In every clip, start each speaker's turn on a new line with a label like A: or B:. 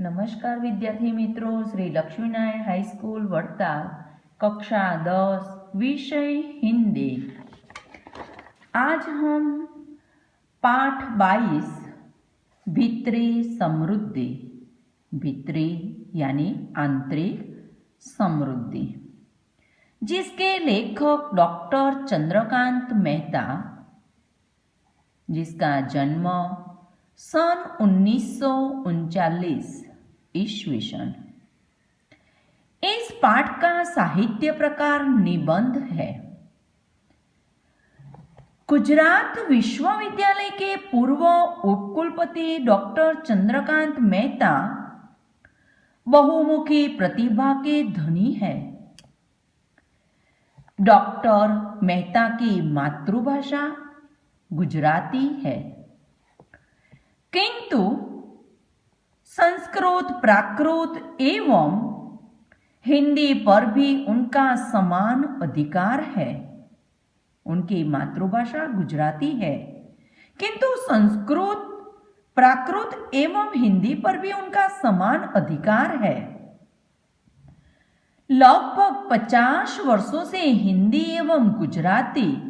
A: नमस्कार विद्यार्थी मित्रों, श्री लक्ष्मीनारायण हाई स्कूल वड़ताल, कक्षा 10, विषय हिंदी। आज हम पाठ 22 भीतरी समृद्धि, भीतरी यानी आंतरिक समृद्धि, जिसके लेखक डॉक्टर चंद्रकांत मेहता, जिसका जन्म सन 1939 ईस्वी सन। इस पाठ का साहित्य प्रकार निबंध है। गुजरात विश्वविद्यालय के पूर्व उपकुलपति डॉक्टर चंद्रकांत मेहता बहुमुखी प्रतिभा के धनी है। डॉक्टर मेहता की मातृभाषा गुजराती है, किंतु संस्कृत, प्राकृत एवं हिंदी पर भी उनका समान अधिकार है। उनकी मातृभाषा गुजराती है, किंतु संस्कृत, प्राकृत एवं हिंदी पर भी उनका समान अधिकार है। लगभग 50 वर्षों से हिंदी एवं गुजराती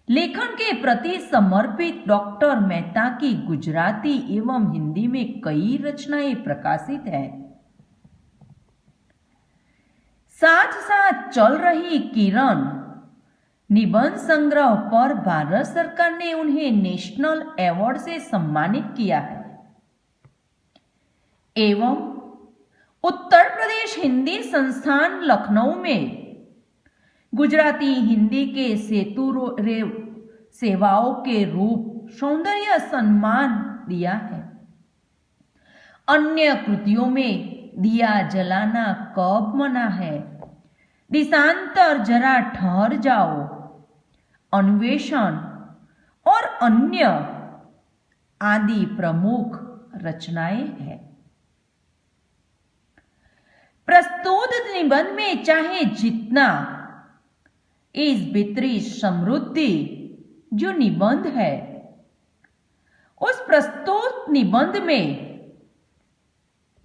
A: लेखन के प्रति समर्पित डॉक्टर मेहता की गुजराती एवं हिंदी में कई रचनाएं प्रकाशित हैं। साथ साथ चल रही किरण निबंध संग्रह पर भारत सरकार ने उन्हें नेशनल अवार्ड से सम्मानित किया है। एवं उत्तर प्रदेश हिंदी संस्थान लखनऊ में गुजराती हिंदी के सेतु सेवाओं के रूप सौंदर्य सम्मान दिया है। अन्य कृतियों में दिया जलाना कब मना है, दिशांतर जरा ठहर जाओ, अन्वेषण और अन्य आदि प्रमुख रचनाएं हैं। प्रस्तुत निबंध में चाहे जितना इस भीतरी समृद्धि जो निबंध है, उस प्रस्तुत निबंध में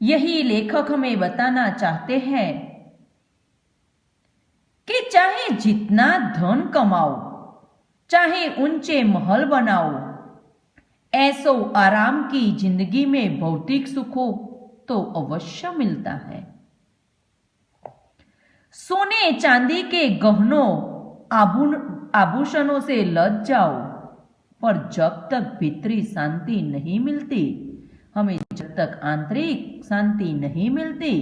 A: यही लेखक हमें बताना चाहते हैं कि चाहे जितना धन कमाओ, चाहे ऊंचे महल बनाओ, ऐसो आराम की जिंदगी में भौतिक सुखों तो अवश्य मिलता है। सोने चांदी के गहनों आभूषणों से लद जाओ, पर जब तक भीतरी शांति नहीं मिलती, हमें जब तक आंतरिक शांति नहीं मिलती,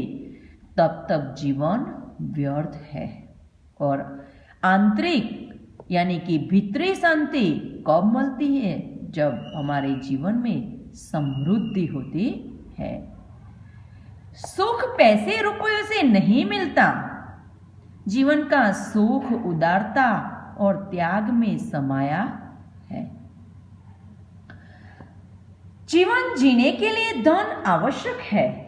A: तब तक जीवन व्यर्थ है। और आंतरिक यानी कि भीतरी शांति कब मिलती है? जब हमारे जीवन में समृद्धि होती है। सुख पैसे रुपयों से नहीं मिलता। जीवन का सुख उदारता और त्याग में समाया है। जीवन जीने के लिए धन आवश्यक है।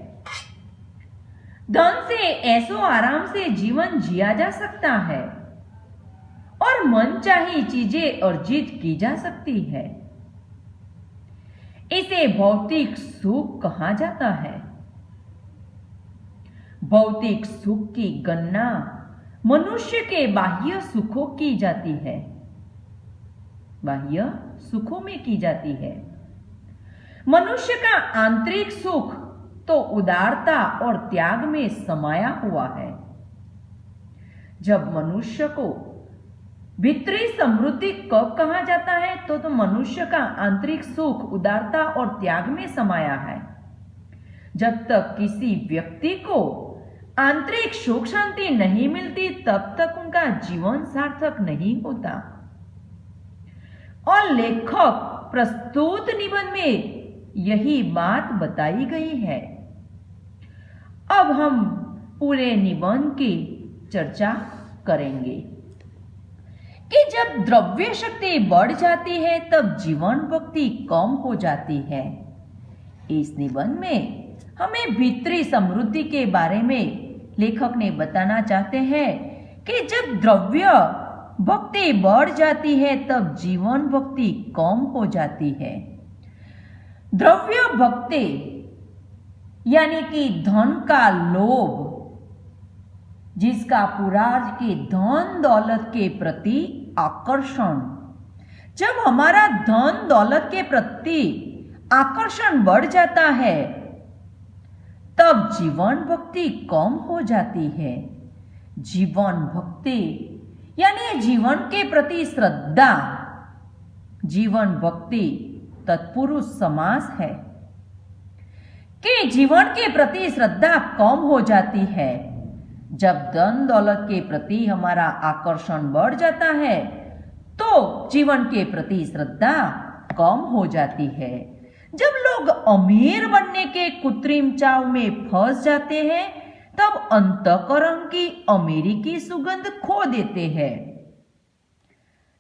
A: धन से ऐसो आराम से जीवन जिया जा सकता है और मनचाही चीजें अर्जित की जा सकती है। इसे भौतिक सुख कहा जाता है। भौतिक सुख की गणना मनुष्य के बाह्य सुखों की जाती है, बाह्य सुखों में की जाती है। मनुष्य का आंतरिक सुख तो उदारता और त्याग में समाया हुआ है। जब मनुष्य को भीतरी समृद्धि कब कहा जाता है, तो मनुष्य का आंतरिक सुख उदारता और त्याग में समाया है। जब तक किसी व्यक्ति को आंतरिक सुख शांति नहीं मिलती, तब तक उनका जीवन सार्थक नहीं होता। और लेखक प्रस्तुत निबंध में यही बात बताई गई है। अब हम पूरे निबंध की चर्चा करेंगे कि जब द्रव्य शक्ति बढ़ जाती है, तब जीवन भक्ति कम हो जाती है। इस निबंध में हमें भीतरी समृद्धि के बारे में लेखक ने बताना चाहते हैं कि जब द्रव्य भक्ति बढ़ जाती है, तब जीवन भक्ति कम हो जाती है। द्रव्य भक्ति यानी कि धन का लोभ, जिसका पुरार्थ के धन दौलत के प्रति आकर्षण। जब हमारा धन दौलत के प्रति आकर्षण बढ़ जाता है तब जीवन भक्ति कम हो जाती है। जीवन भक्ति यानी जीवन के प्रति श्रद्धा। जीवन भक्ति तत्पुरुष समास है कि जीवन के प्रति श्रद्धा कम हो जाती है। जब धन दौलत के प्रति हमारा आकर्षण बढ़ जाता है तो जीवन के प्रति श्रद्धा कम हो जाती है। जब लोग अमीर बनने के कृत्रिम चाव में फंस जाते हैं तब अंतःकरण की अमीरी की सुगंध खो देते हैं।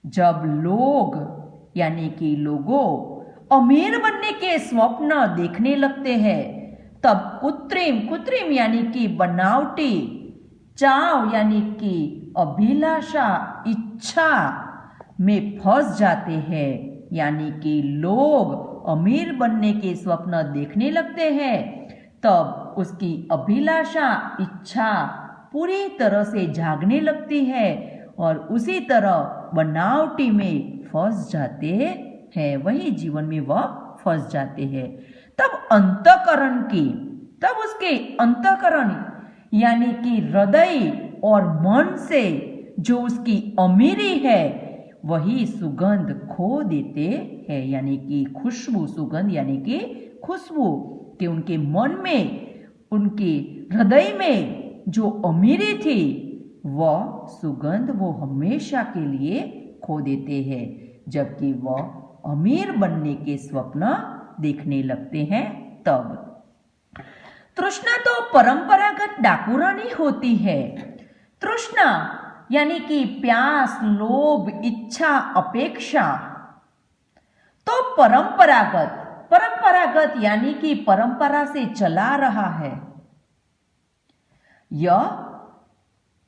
A: जब लोग यानी कि लोगों अमीर बनने के स्वप्न देखने लगते हैं तब कृत्रिम यानी कि बनावटी चाव यानी कि अभिलाषा इच्छा में फंस जाते हैं। यानी कि लोग अमीर बनने के स्वप्न देखने लगते हैं तब उसकी अभिलाषा इच्छा पूरी तरह से जागने लगती है और उसी तरह बनावटी में फंस जाते हैं। वही जीवन में वह फंस जाते हैं। तब उसके अंतःकरण यानी कि हृदय और मन से जो उसकी अमीरी है वही सुगंध खो देते हैं। यानी कि खुशबू, सुगंध यानी कि खुशबू कि उनके मन में, उनके हृदय में जो अमीरी थी वह सुगंध वो हमेशा के लिए खो देते हैं। जबकि वह अमीर बनने के स्वप्न देखने लगते हैं तब। तृष्णा तो परंपरागत डाकुरानी होती है। तृष्णा यानी कि प्यास, लोभ, इच्छा, अपेक्षा तो परंपरागत यानी कि परंपरा से चला रहा है। यह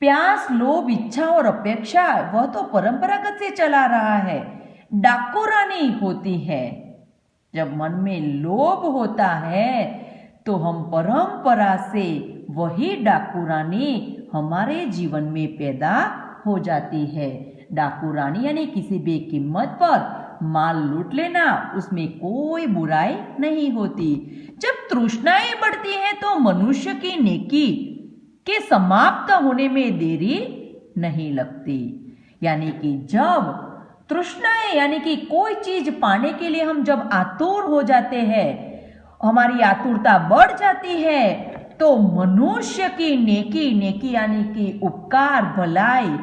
A: प्यास, लोभ, इच्छा और अपेक्षा वह तो परंपरागत से चला रहा है। डाकुरानी होती है। जब मन में लोभ होता है तो हम परंपरा से वही डाकुरानी हमारे जीवन में पैदा हो जाती है। डाकुरानी यानी किसी भी कीमत पर माल लूट लेना, उसमें कोई बुराई नहीं होती। जब तृष्णाएं बढ़ती हैं तो मनुष्य की नेकी के समाप्त होने में देरी नहीं लगती। यानी कि जब तृष्णाएं यानी कि कोई चीज पाने के लिए हम जब आतुर हो जाते हैं, हमारी आतुरता बढ़ जाती है तो मनुष्य की नेकी यानी कि उपकार भलाई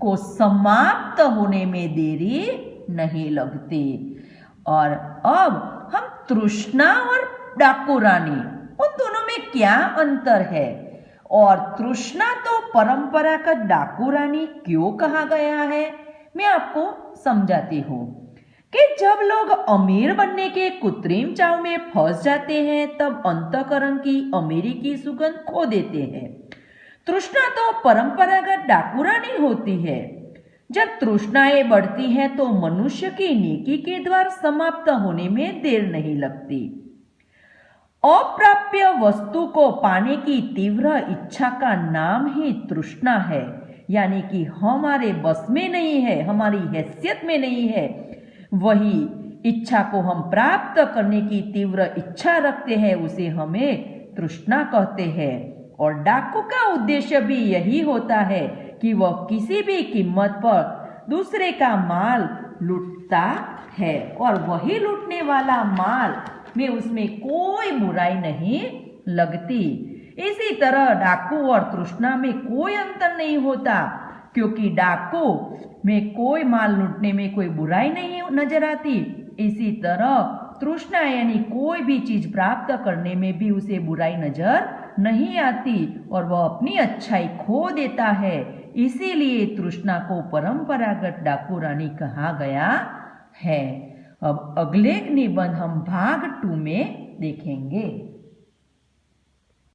A: को समाप्त होने में देरी नहीं लगती। और अब हम तृष्णा और डाकुरानी उन दोनों में क्या अंतर है और तृष्णा तो परंपरा का डाकुरानी क्यों कहा गया है, मैं आपको समझाती हूँ कि जब लोग अमीर बनने के कृत्रिम चाव में फंस जाते हैं तब अंतःकरण की अमीरी की सुगंध खो देते हैं। तृष्णा तो परंपरागत डाकुरानी होती है। जब तृष्णाएं बढ़ती हैं तो मनुष्य की नेकी के द्वार समाप्त होने में देर नहीं लगती। अप्राप्य वस्तु को पाने की तीव्र इच्छा का नाम ही तृष्णा है। यानी कि हमारे बस में नहीं है, हमारी हैसियत में नहीं है, वही इच्छा को हम प्राप्त करने की तीव्र इच्छा रखते हैं, उसे हमें तृष्णा कहते हैं। और डाकू का उद्देश्य भी यही होता है कि वह किसी भी कीमत पर दूसरे का माल लूटता है और वही लूटने वाला माल में उसमें कोई बुराई नहीं लगती। इसी तरह डाकू और तृष्णा में कोई अंतर नहीं होता, क्योंकि डाकू में कोई माल लूटने में कोई बुराई नहीं नजर आती। इसी तरह तृष्णा यानी कोई भी चीज प्राप्त करने में भी उसे बुराई नजर नहीं आती और वह अपनी अच्छाई खो देता है। इसीलिए तृष्णा को परंपरागत डाकुरानी कहा गया है। अब अगले निबंध हम भाग 2 में देखेंगे।